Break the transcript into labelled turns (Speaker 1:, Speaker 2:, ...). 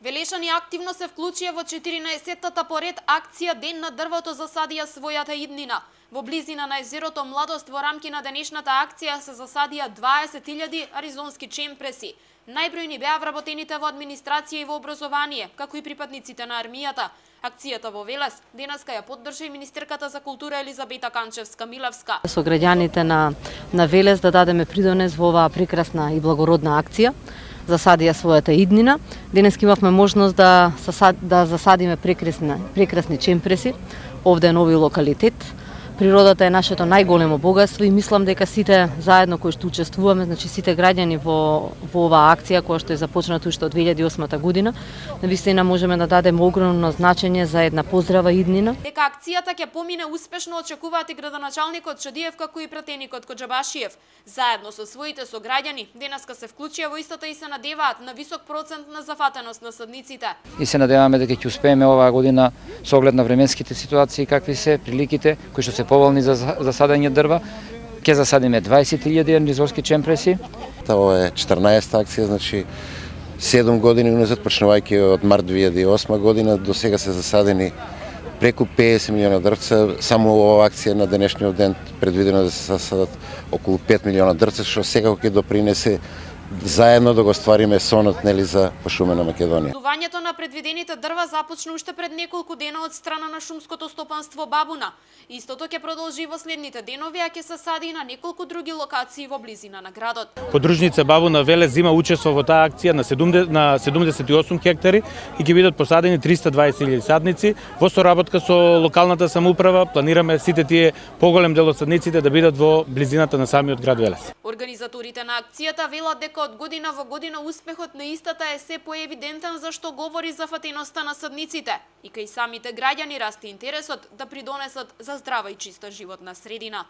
Speaker 1: Велешани активно се вклучија во 14-тата поред акција Ден на дрвото засадија својата иднина. Во близина на езерото Младост во рамки на денешната акција се засадија 20.000 аризонски чемпреси. Најбројни беа вработените во администрација и во образование, како и припадниците на армијата. Акцијата во Велес денеска ја поддржа и министерката за култура Елизабета Канчевска-Милевска.
Speaker 2: Со граѓаните на Велес да дадеме придонес во оваа прекрасна и благородна акција. Засадија својата иднина. Денеска имавме можност да засадиме прекрасни чемпреси овде на овој локалитет. Природата е нашето најголемо богатство и мислам дека сите заедно кои што учествуваме, значи сите граѓани во оваа акција која што е започната уште од 2008 година, навистина можеме да дадеме огромно значење за една поздрава иднина.
Speaker 1: Дека акцијата ќе помине успешно очекуваат и градоначалникот Шадиев како и пратеникот Коџабашиев. Заедно со своите сограѓани денеска се вклучија во истата и се надеваат на висок процент на зафатеност на садниците.
Speaker 3: И се надеваме дека ќе успееме оваа година со оглед на временските ситуации какви се, приликите кои што се поволни за засадање дрва. Ќе засадиме 20.000 аризонски чемпреси.
Speaker 4: Ова е 14-та акција, значи 7 години уназад, почнувајќи од март 2008 година, до сега се засадени преку 50 милиона дрвца. Само оваа акција на денешниот ден предвидено да се засадат околу 5 милиона дрвца, што секако ќе допринесе заедно да го ствариме сонот, нели, за пошумена Македонија.
Speaker 1: Садувањето на предвидените дрва започна уште пред неколку дена од страна на шумското стопанство Бабуна. Истото ќе продолжи во следните денови, а ќе се сади и на неколку други локации во близина на градот.
Speaker 5: Подружница Бабуна Велес зима учество во таа акција на 78 хектари и ќе бидат посадени 320.000 садници. Во соработка со локалната самоуправа планираме сите тие поголем дел од садниците да бидат во близината на самиот град Велес.
Speaker 1: Организаторите на акцијата велат дека од година во година успехот на истата е се поевидентен, зашто говори за фатеноста на садниците. И кај самите граѓани расте интересот да придонесат за здрава и чиста животна средина.